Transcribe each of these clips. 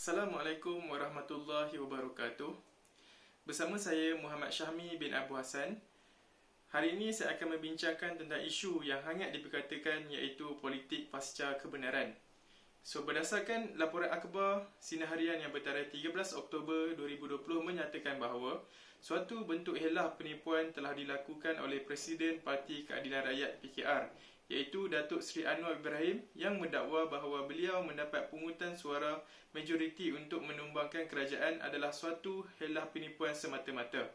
Assalamualaikum warahmatullahi wabarakatuh. Bersama saya Muhammad Syahmi bin Abu Hassan. Hari ini saya akan membincangkan tentang isu yang hangat diperkatakan, iaitu politik pasca kebenaran. Berdasarkan laporan akhbar Sinar Harian yang bertarikh 13 Oktober 2020 menyatakan bahawa suatu bentuk helah penipuan telah dilakukan oleh Presiden Parti Keadilan Rakyat PKR, iaitu Datuk Seri Anwar Ibrahim, yang mendakwa bahawa beliau mendapat pungutan suara majoriti untuk menumbangkan kerajaan adalah suatu helah penipuan semata-mata.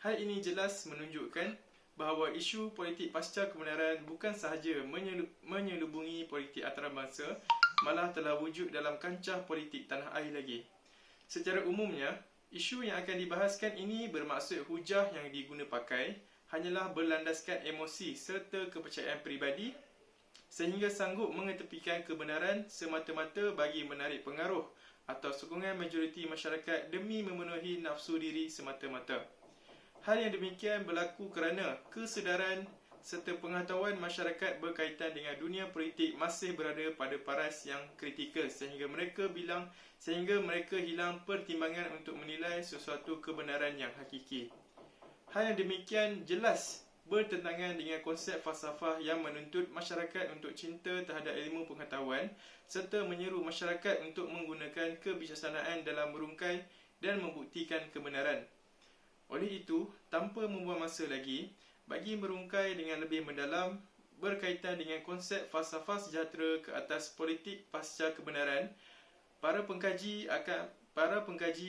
Hal ini jelas menunjukkan bahawa isu politik pasca kebenaran bukan sahaja menyelubungi politik antarabangsa, malah telah wujud dalam kancah politik tanah air lagi. Secara umumnya, isu yang akan dibahaskan ini bermaksud hujah yang diguna pakai hanyalah berlandaskan emosi serta kepercayaan peribadi, sehingga sanggup mengetepikan kebenaran semata-mata bagi menarik pengaruh atau sokongan majoriti masyarakat demi memenuhi nafsu diri semata-mata. Hal yang demikian berlaku kerana kesedaran serta pengetahuan masyarakat berkaitan dengan dunia politik masih berada pada paras yang kritikal, sehingga mereka hilang pertimbangan untuk menilai sesuatu kebenaran yang hakiki. Hal yang demikian jelas bertentangan dengan konsep falsafah yang menuntut masyarakat untuk cinta terhadap ilmu pengetahuan serta menyeru masyarakat untuk menggunakan kebijaksanaan dalam merungkai dan membuktikan kebenaran. Oleh itu, tanpa membuang masa lagi, bagi merungkai dengan lebih mendalam berkaitan dengan konsep falsafah sejahtera ke atas politik pasca kebenaran, para pengkaji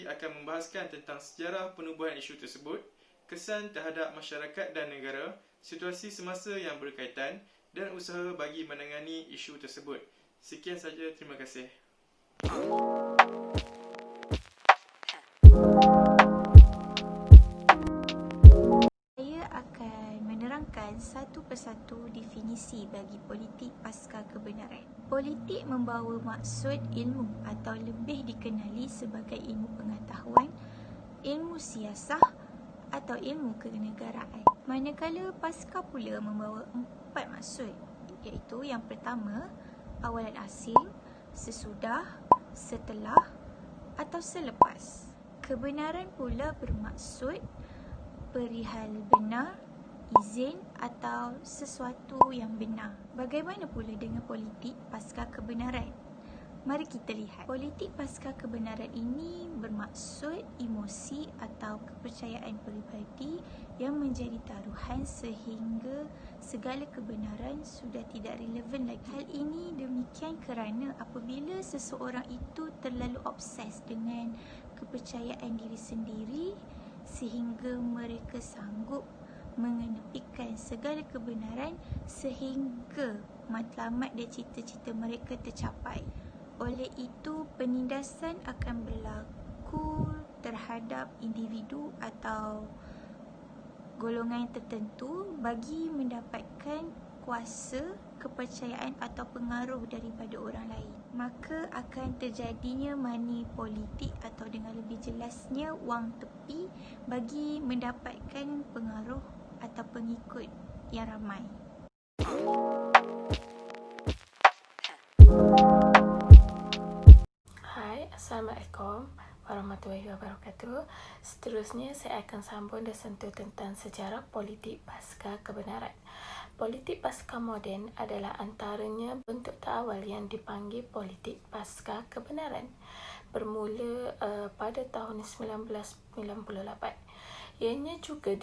akan membahaskan tentang sejarah penubuhan isu tersebut, kesan terhadap masyarakat dan negara, situasi semasa yang berkaitan, dan usaha bagi menangani isu tersebut. Sekian saja, terima kasih. Saya akan menerangkan satu persatu definisi bagi politik pasca kebenaran. Politik membawa maksud ilmu atau lebih dikenali sebagai ilmu pengetahuan, ilmu siasah atau ilmu kenegaraan. Manakala pasca pula membawa 4 maksud, iaitu yang pertama, awalan asing, sesudah, setelah atau selepas. Kebenaran pula bermaksud perihal benar, izin atau sesuatu yang benar. Bagaimana pula dengan politik pasca kebenaran? Mari kita lihat. Politik pasca kebenaran ini bermaksud emosi atau kepercayaan peribadi yang menjadi taruhan sehingga segala kebenaran sudah tidak relevan lagi. Hal ini demikian kerana apabila seseorang itu terlalu obses dengan kepercayaan diri sendiri sehingga mereka sanggup mengenepikan segala kebenaran sehingga matlamat dan cita-cita mereka tercapai. Oleh itu, penindasan akan berlaku terhadap individu atau golongan tertentu bagi mendapatkan kuasa, kepercayaan atau pengaruh daripada orang lain. Maka akan terjadinya money politik atau dengan lebih jelasnya wang tepi bagi mendapatkan pengaruh atau pengikut yang ramai. Assalamualaikum warahmatullahi wabarakatuh. Seterusnya saya akan sambung dan sentuh tentang sejarah politik pasca kebenaran. Politik pasca moden adalah antaranya bentuk terawal yang dipanggil politik pasca kebenaran. Bermula pada tahun 1998. Ianya juga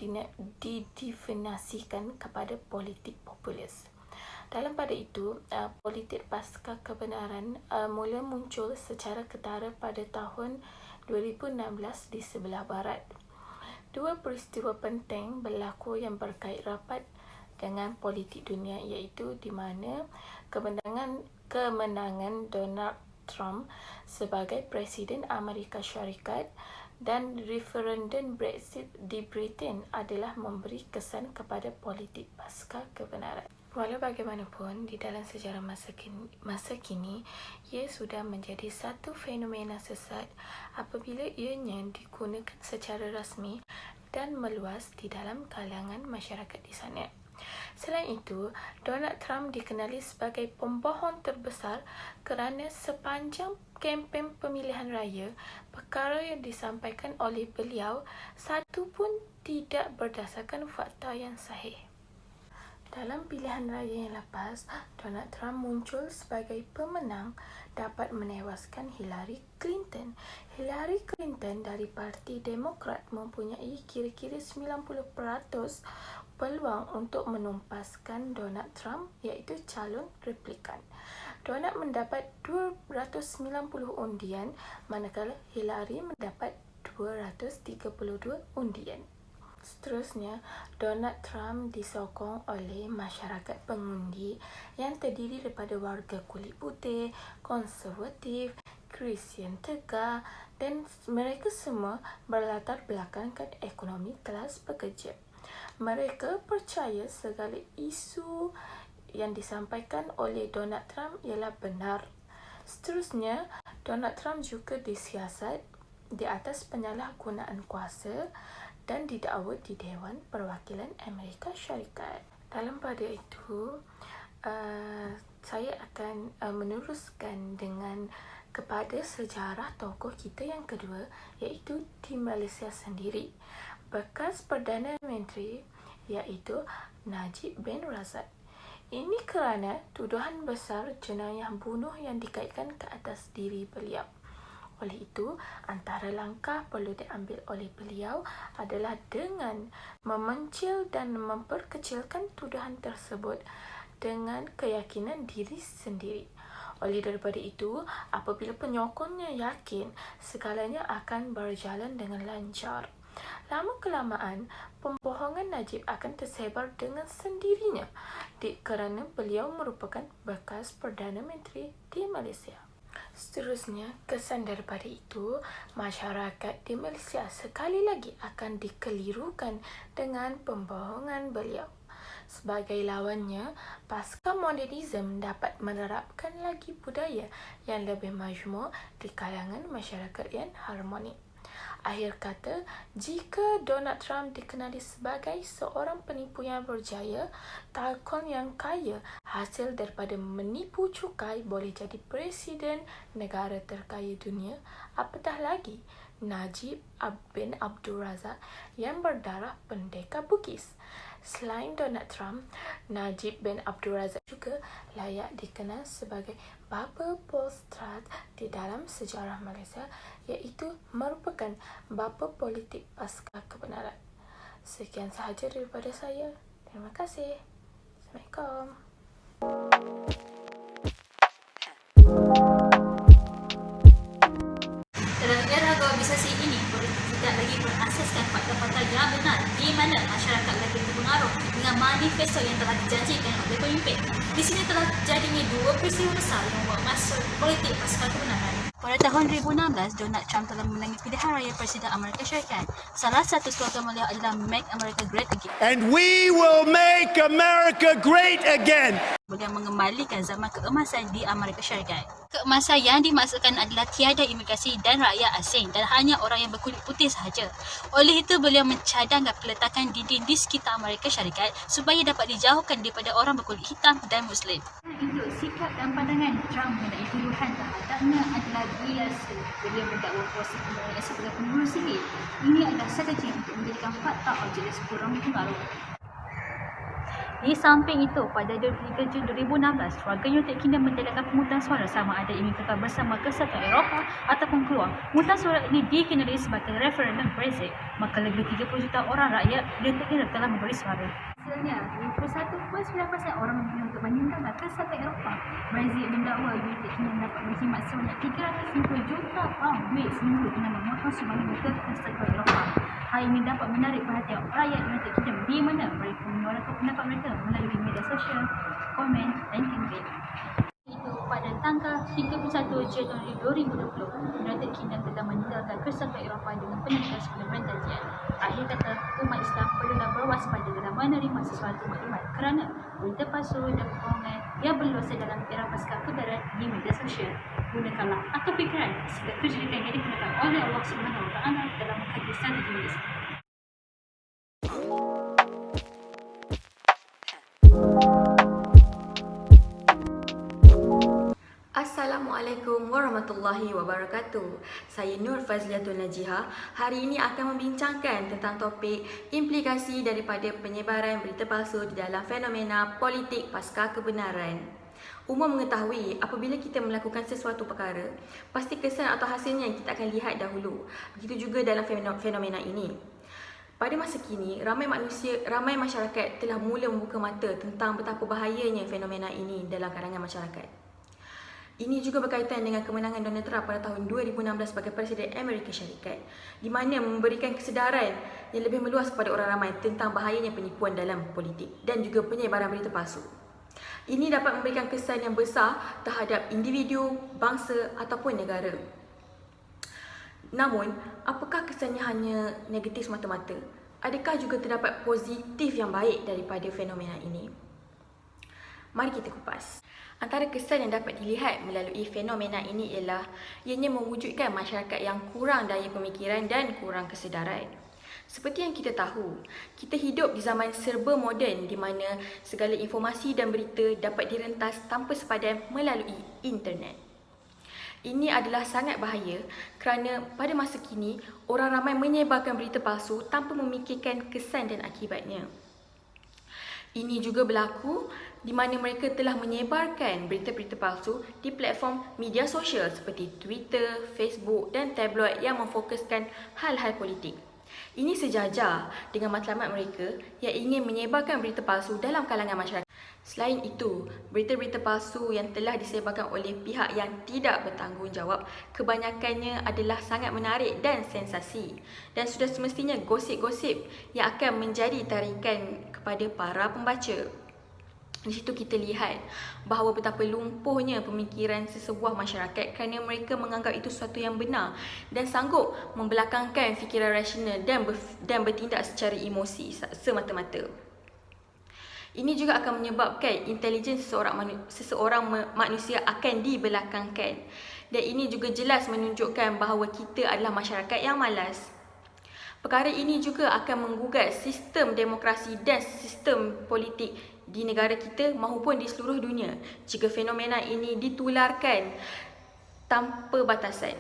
didefinisikan kepada politik populis. Dalam pada itu, politik pasca kebenaran mula muncul secara ketara pada tahun 2016 di sebelah barat. Dua peristiwa penting berlaku yang berkait rapat dengan politik dunia, iaitu di mana kemenangan Donald Trump sebagai Presiden Amerika Syarikat dan referendum Brexit di Britain adalah memberi kesan kepada politik pasca kebenaran. Walau bagaimanapun, di dalam sejarah masa kini, ia sudah menjadi satu fenomena sesat apabila ianya digunakan secara rasmi dan meluas di dalam kalangan masyarakat di sana. Selain itu, Donald Trump dikenali sebagai pembohong terbesar kerana sepanjang kempen pemilihan raya, perkara yang disampaikan oleh beliau satu pun tidak berdasarkan fakta yang sahih. Dalam pilihan raya yang lepas, Donald Trump muncul sebagai pemenang dapat menewaskan Hillary Clinton. Hillary Clinton dari Parti Demokrat mempunyai kira-kira 90% peluang untuk menumpaskan Donald Trump, iaitu calon Republikan. Donald mendapat 290 undian, manakala Hillary mendapat 232 undian. Seterusnya, Donald Trump disokong oleh masyarakat pengundi yang terdiri daripada warga kulit putih, konservatif, Kristian tegar dan mereka semua berlatar belakangkan ekonomi kelas pekerja. Mereka percaya segala isu yang disampaikan oleh Donald Trump ialah benar. Seterusnya, Donald Trump juga disiasat di atas penyalahgunaan kuasa dan didakwa di Dewan Perwakilan Amerika Syarikat. Dalam pada itu, saya akan meneruskan dengan kepada sejarah tokoh kita yang kedua, iaitu di Malaysia sendiri. Bekas Perdana Menteri, iaitu Najib bin Razak. Ini kerana tuduhan besar jenayah bunuh yang dikaitkan ke atas diri beliau. Oleh itu, antara langkah perlu diambil oleh beliau adalah dengan memencil dan memperkecilkan tuduhan tersebut dengan keyakinan diri sendiri. Oleh daripada itu, apabila penyokongnya yakin segalanya akan berjalan dengan lancar, lama-kelamaan pembohongan Najib akan tersebar dengan sendirinya kerana beliau merupakan bekas Perdana Menteri di Malaysia. Seterusnya, kesan daripada itu, masyarakat di Malaysia sekali lagi akan dikelirukan dengan pembohongan beliau. Sebagai lawannya, pasca modernisme dapat menerapkan lagi budaya yang lebih majmuk di kalangan masyarakat yang harmonik. Akhir kata, jika Donald Trump dikenali sebagai seorang penipu yang berjaya, talkon yang kaya hasil daripada menipu cukai boleh jadi presiden negara terkaya dunia, apatah lagi Najib bin Abdul Razak yang berdarah pendekar Bugis. Selain Donald Trump, Najib bin Abdul Razak juga layak dikenal sebagai bapa Polstrat di dalam sejarah Malaysia, iaitu merupakan bapa politik pasca kebenaran. Sekian sahaja daripada saya. Terima kasih. Assalamualaikum. Dalam era globalisasi ini, politik tidak lagi berasaskan fakta-fakta yang benar, di mana masyarakat lagi terpengaruh dengan manifesto yang telah dijanjikan oleh pemimpin. Di sini telah terjadinya dua peristiwa besar yang membuat masuk politik pasca kebenaran. Pada tahun 2016, Donald Trump telah memenangi pilihan raya Presiden Amerika Syarikat. Salah satu slogan beliau adalah Make America Great Again. And we will make America great again. Beliau mengembalikan zaman keemasan di Amerika Syarikat. Keemasan yang dimaksudkan adalah tiada imigrasi dan rakyat asing dan hanya orang yang berkulit putih sahaja. Oleh itu, beliau mencadangkan peletakan dinding di sekitar Amerika Syarikat supaya dapat dijauhkan daripada orang berkulit hitam dan Muslim. Itu sikap dan pandangan Trump mengenai tuduhan terhadapnya adalah biasa. Beliau mendakwa kuasa kebenaran sebagai pembunuh sihir. Ini adalah strategi untuk menjadikan fakta objek kurang pengaruh. Di samping itu, pada 23 Jun 2016, warga United Kingdom menjadikan pemungutan suara sama ada ingin kekal bersama Kesatuan Eropah ataupun keluar. Pemungutan suara ini dikenali sebagai referendum Brexit. Maka lebih 30 juta orang rakyat United Kingdom telah memberi suara. Hasilnya, 21.9% orang memilih untuk meninggalkan Kesatuan Eropah. Brexit mendakwa United Kingdom dapat berjimat sebanyak 350 juta pound duit seminggu dengan memotong sumbangan ke Kesatuan Eropah. Hal ini dapat menarik perhatian rakyat United Kingdom di mana mereka menyuarakan pendapat mereka melalui media sosial, komen dan kampanye. Itu pada tanggal 31 Januari 2020, United Kingdom telah meninggalkan Persatuan Eropah dengan peningkatan sebelum perjanjian. Akhir kata, umat Islam perlulah berwaspada dalam menerima sesuatu maklumat kerana berita palsu dan kebohongan yang berluasan dalam era pasca kebenaran di media sosial. Gunakanlah akal fikiran serta kejujuran yang digunakan oleh Allah Subhanahu Wa Taala dalam mengkaji strategi Islam. Assalamualaikum warahmatullahi wabarakatuh. Saya Nur Fazliatul Najihah. Hari ini akan membincangkan tentang topik implikasi daripada penyebaran berita palsu di dalam fenomena politik pasca kebenaran. Umum mengetahui apabila kita melakukan sesuatu perkara, pasti kesan atau hasilnya yang kita akan lihat dahulu. Begitu juga dalam fenomena ini. Pada masa kini, ramai masyarakat telah mula membuka mata tentang betapa bahayanya fenomena ini dalam kalangan masyarakat. Ini juga berkaitan dengan kemenangan Donald Trump pada tahun 2016 sebagai Presiden Amerika Syarikat, di mana memberikan kesedaran yang lebih meluas kepada orang ramai tentang bahayanya penipuan dalam politik dan juga penyebaran berita palsu. Ini dapat memberikan kesan yang besar terhadap individu, bangsa ataupun negara. Namun, apakah kesannya hanya negatif semata-mata? Adakah juga terdapat positif yang baik daripada fenomena ini? Mari kita kupas. Antara kesan yang dapat dilihat melalui fenomena ini ialah ianya mewujudkan masyarakat yang kurang daya pemikiran dan kurang kesedaran. Seperti yang kita tahu, kita hidup di zaman serba moden di mana segala informasi dan berita dapat direntas tanpa sepadan melalui internet. Ini adalah sangat bahaya kerana pada masa kini, orang ramai menyebarkan berita palsu tanpa memikirkan kesan dan akibatnya. Ini juga berlaku di mana mereka telah menyebarkan berita-berita palsu di platform media sosial seperti Twitter, Facebook dan tabloid yang memfokuskan hal-hal politik. Ini sejajar dengan matlamat mereka yang ingin menyebarkan berita palsu dalam kalangan masyarakat. Selain itu, berita-berita palsu yang telah disebarkan oleh pihak yang tidak bertanggungjawab kebanyakannya adalah sangat menarik dan sensasi, dan sudah semestinya gosip-gosip yang akan menjadi tarikan kepada para pembaca. Di situ kita lihat bahawa betapa lumpuhnya pemikiran sesebuah masyarakat kerana mereka menganggap itu sesuatu yang benar dan sanggup membelakangkan fikiran rasional dan bertindak secara emosi semata-mata. Ini juga akan menyebabkan intelijen seseorang manusia akan dibelakangkan, dan ini juga jelas menunjukkan bahawa kita adalah masyarakat yang malas. Perkara ini juga akan menggugat sistem demokrasi dan sistem politik di negara kita maupun di seluruh dunia jika fenomena ini ditularkan tanpa batasan.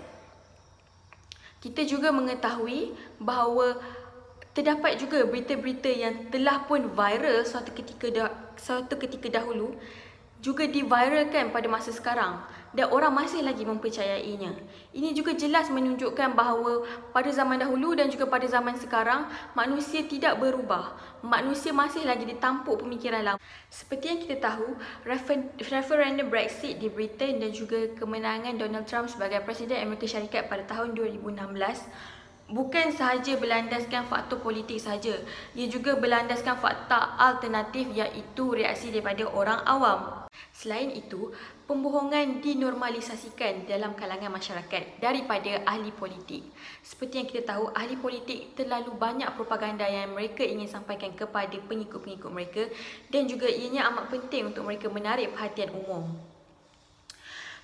Kita juga mengetahui bahawa terdapat juga berita-berita yang telah pun viral suatu ketika dahulu juga diviralkan pada masa sekarang dan orang masih lagi mempercayainya. Ini juga jelas menunjukkan bahawa pada zaman dahulu dan juga pada zaman sekarang manusia tidak berubah. Manusia masih lagi ditampuk pemikiran lama. Seperti yang kita tahu, referendum Brexit di Britain dan juga kemenangan Donald Trump sebagai Presiden Amerika Syarikat pada tahun 2016 bukan sahaja berlandaskan faktor politik sahaja, ia juga berlandaskan fakta alternatif iaitu reaksi daripada orang awam. Selain itu, pembohongan dinormalisasikan dalam kalangan masyarakat daripada ahli politik. Seperti yang kita tahu, ahli politik terlalu banyak propaganda yang mereka ingin sampaikan kepada pengikut-pengikut mereka dan juga ianya amat penting untuk mereka menarik perhatian umum.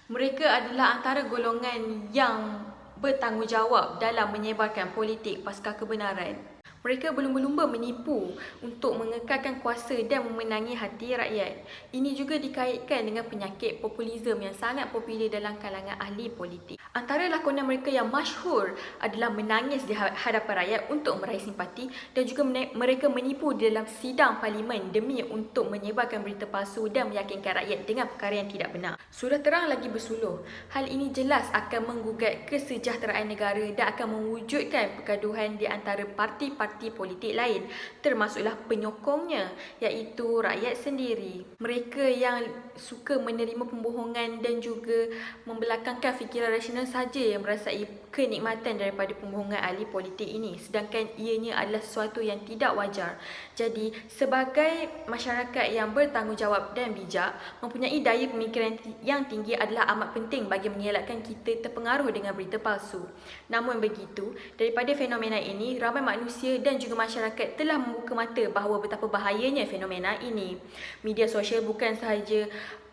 Mereka adalah antara golongan yang bertanggungjawab dalam menyebarkan politik pasca kebenaran. Mereka berlumba-lumba menipu untuk mengekalkan kuasa dan memenangi hati rakyat. Ini juga dikaitkan dengan penyakit populisme yang sangat popular dalam kalangan ahli politik. Antara lakonan mereka yang masyhur adalah menangis di hadapan rakyat untuk meraih simpati dan juga mereka menipu di dalam sidang parlimen demi untuk menyebarkan berita palsu dan meyakinkan rakyat dengan perkara yang tidak benar. Sudah terang lagi bersuluh, hal ini jelas akan menggugat kesejahteraan negara dan akan mewujudkan pergaduhan di antara parti-parti politik lain, termasuklah penyokongnya iaitu rakyat sendiri. Mereka yang suka menerima pembohongan dan juga membelakangkan fikiran rasional saja yang merasai kenikmatan daripada pembohongan ahli politik ini, sedangkan ianya adalah sesuatu yang tidak wajar. Jadi, sebagai masyarakat yang bertanggungjawab dan bijak, mempunyai daya pemikiran yang tinggi adalah amat penting bagi mengelakkan kita terpengaruh dengan berita palsu. Namun begitu, daripada fenomena ini, ramai manusia dan juga masyarakat telah membuka mata bahawa betapa bahayanya fenomena ini. Media sosial bukan sahaja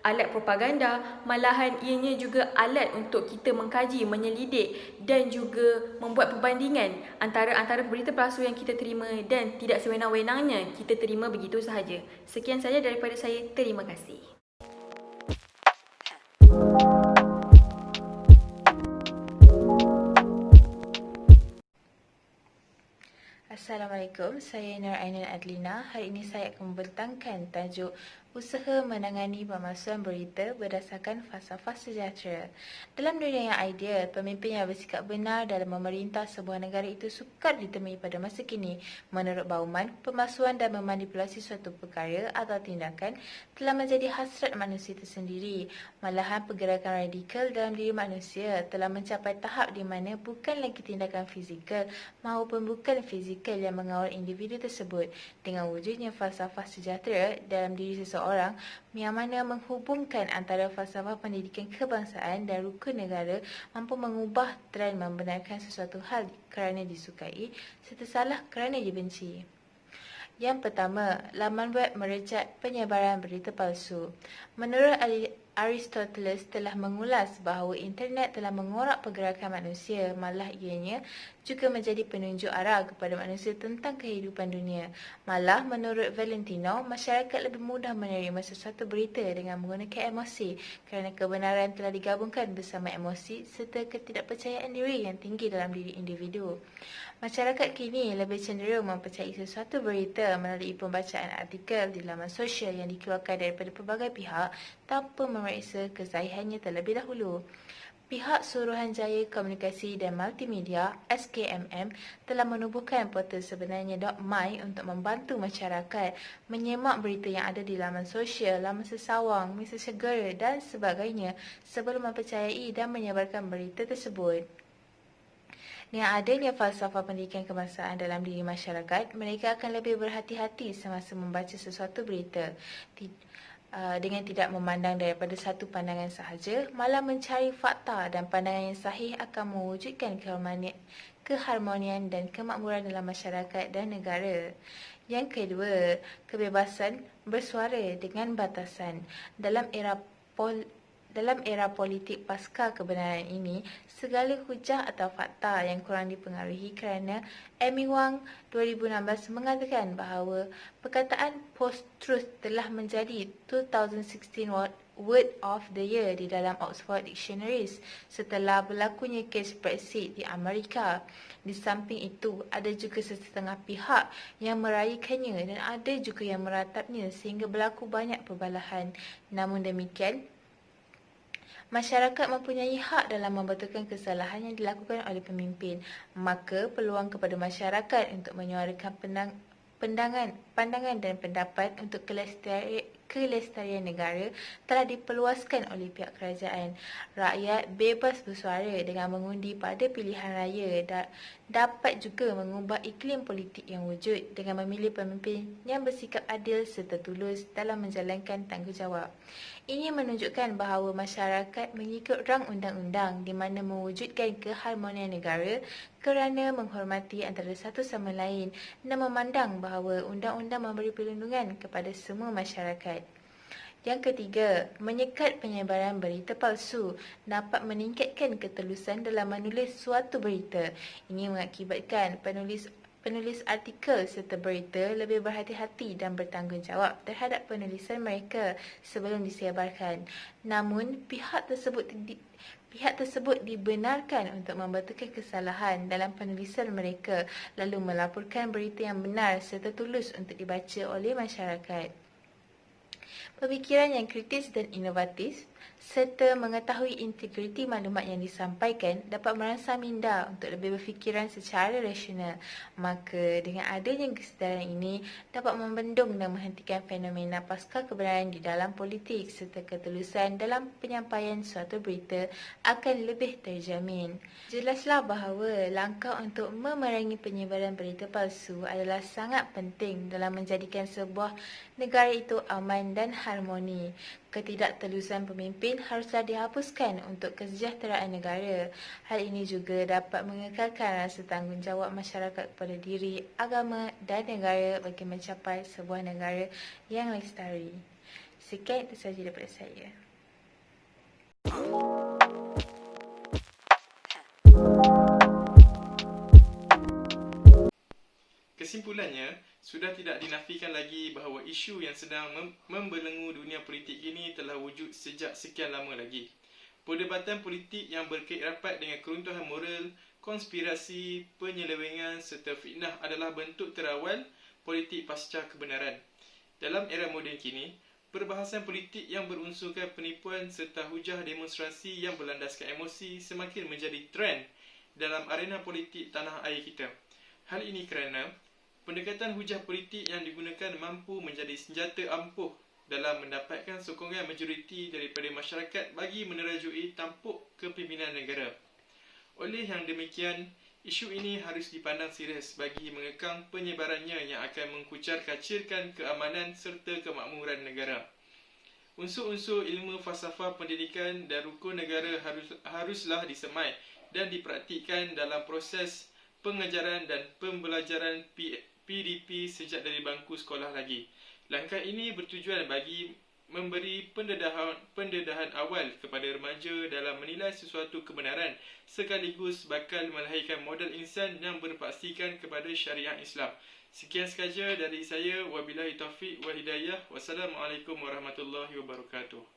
alat propaganda, malahan ianya juga alat untuk kita mengkaji, menyelidik dan juga membuat perbandingan antara berita palsu yang kita terima dan tidak sewenang-wenangnya kita terima begitu sahaja. Sekian saja daripada saya. Terima kasih. Assalamualaikum, saya Nur Ainul Adlina. Hari ini saya akan membentangkan tajuk Usaha Menangani Pemalsuan Berita Berdasarkan Falsafah Sejahtera. Dalam dunia yang ideal, pemimpin yang bersikap benar dalam memerintah sebuah negara itu sukar ditemui pada masa kini. Menurut Bauman, pemalsuan dan memanipulasi suatu perkara atau tindakan telah menjadi hasrat manusia tersendiri. Malahan pergerakan radikal dalam diri manusia telah mencapai tahap di mana bukan lagi tindakan fizikal maupun bukan fizikal yang mengawal individu tersebut. Dengan wujudnya falsafah sejahtera dalam diri seseorang yang mana menghubungkan antara falsafah pendidikan kebangsaan dan rukun negara, mampu mengubah trend membenarkan sesuatu hal kerana disukai serta salah kerana dibenci. Yang pertama, laman web merejat penyebaran berita palsu. Menurut Aristoteles telah mengulas bahawa internet telah mengorak pergerakan manusia, malah ianya juga menjadi penunjuk arah kepada manusia tentang kehidupan dunia. Malah menurut Valentino, masyarakat lebih mudah menerima sesuatu berita dengan menggunakan emosi kerana kebenaran telah digabungkan bersama emosi serta ketidakpercayaan diri yang tinggi dalam diri individu. Masyarakat kini lebih cenderung mempercayai sesuatu berita melalui pembacaan artikel di laman sosial yang dikeluarkan daripada pelbagai pihak tanpa memeriksa kesahihannya terlebih dahulu. Pihak Suruhanjaya Komunikasi dan Multimedia (SKMM) telah menubuhkan portal sebenarnya.my untuk membantu masyarakat menyemak berita yang ada di laman sosial, laman sesawang, mesej segera dan sebagainya sebelum mempercayai dan menyebarkan berita tersebut. Dengan adanya falsafah pendidikan kebangsaan dalam diri masyarakat, mereka akan lebih berhati-hati semasa membaca sesuatu berita. Dengan tidak memandang daripada satu pandangan sahaja, malah mencari fakta dan pandangan yang sahih akan mewujudkan keharmonian dan kemakmuran dalam masyarakat dan negara. Yang kedua, kebebasan bersuara dengan batasan. Dalam era politik pasca kebenaran ini, segala hujah atau fakta yang kurang dipengaruhi kerana Amy Wang 2016 mengatakan bahawa perkataan post-truth telah menjadi 2016 Word of the Year di dalam Oxford Dictionaries setelah berlakunya kes Brexit di Amerika. Di samping itu, ada juga sesetengah pihak yang merayakannya dan ada juga yang meratapnya sehingga berlaku banyak perbalahan. Namun demikian, masyarakat mempunyai hak dalam membetulkan kesalahan yang dilakukan oleh pemimpin. Maka peluang kepada masyarakat untuk menyuarakan pandangan dan pendapat untuk kelestarian negara telah diperluaskan oleh pihak kerajaan. Rakyat bebas bersuara dengan mengundi pada pilihan raya dapat juga mengubah iklim politik yang wujud dengan memilih pemimpin yang bersikap adil serta tulus dalam menjalankan tanggungjawab. Ini menunjukkan bahawa masyarakat mengikut rang undang-undang di mana mewujudkan keharmonian negara kerana menghormati antara satu sama lain dan memandang bahawa undang-undang memberi perlindungan kepada semua masyarakat. Yang ketiga, menyekat penyebaran berita palsu dapat meningkatkan ketelusan dalam menulis suatu berita. Ini mengakibatkan penulis artikel serta berita lebih berhati-hati dan bertanggungjawab terhadap penulisan mereka sebelum disebarkan. Namun, pihak tersebut dibenarkan untuk membetulkan kesalahan dalam penulisan mereka lalu melaporkan berita yang benar serta tulus untuk dibaca oleh masyarakat. Pemikiran yang kritis dan inovatif serta mengetahui integriti maklumat yang disampaikan dapat merangsang minda untuk lebih berfikiran secara rasional. Maka dengan adanya kesedaran ini dapat membendung dan menghentikan fenomena pasca kebenaran di dalam politik serta ketulusan dalam penyampaian suatu berita akan lebih terjamin. Jelaslah bahawa langkah untuk memerangi penyebaran berita palsu adalah sangat penting dalam menjadikan sebuah negara itu aman dan harmoni. Ketidaktelusan pemimpin haruslah dihapuskan untuk kesejahteraan negara. Hal ini juga dapat mengekalkan rasa tanggungjawab masyarakat kepada diri, agama dan negara bagi mencapai sebuah negara yang lestari. Sekian itu sahaja daripada saya. Kesimpulannya, sudah tidak dinafikan lagi bahawa isu yang sedang membelenggu dunia politik ini telah wujud sejak sekian lama lagi. Perdebatan politik yang berkait rapat dengan keruntuhan moral, konspirasi, penyelewengan serta fitnah adalah bentuk terawal politik pasca kebenaran. Dalam era moden kini, perbahasan politik yang berunsurkan penipuan serta hujah demonstrasi yang berlandaskan emosi semakin menjadi trend dalam arena politik tanah air kita. Hal ini kerana pendekatan hujah politik yang digunakan mampu menjadi senjata ampuh dalam mendapatkan sokongan majoriti daripada masyarakat bagi menerajui tampuk kepimpinan negara. Oleh yang demikian, isu ini harus dipandang serius bagi mengekang penyebarannya yang akan mengkucar-kacirkan keamanan serta kemakmuran negara. Unsur-unsur ilmu falsafah pendidikan dan rukun negara haruslah disemai dan dipraktikkan dalam proses pengajaran dan pembelajaran PDP sejak dari bangku sekolah lagi. Langkah ini bertujuan bagi memberi pendedahan awal kepada remaja dalam menilai sesuatu kebenaran sekaligus bakal melahirkan model insan yang berpaksikan kepada syariat Islam. Sekian sahaja dari saya. Wabillahi taufiq wal hidayah. Wassalamualaikum warahmatullahi wabarakatuh.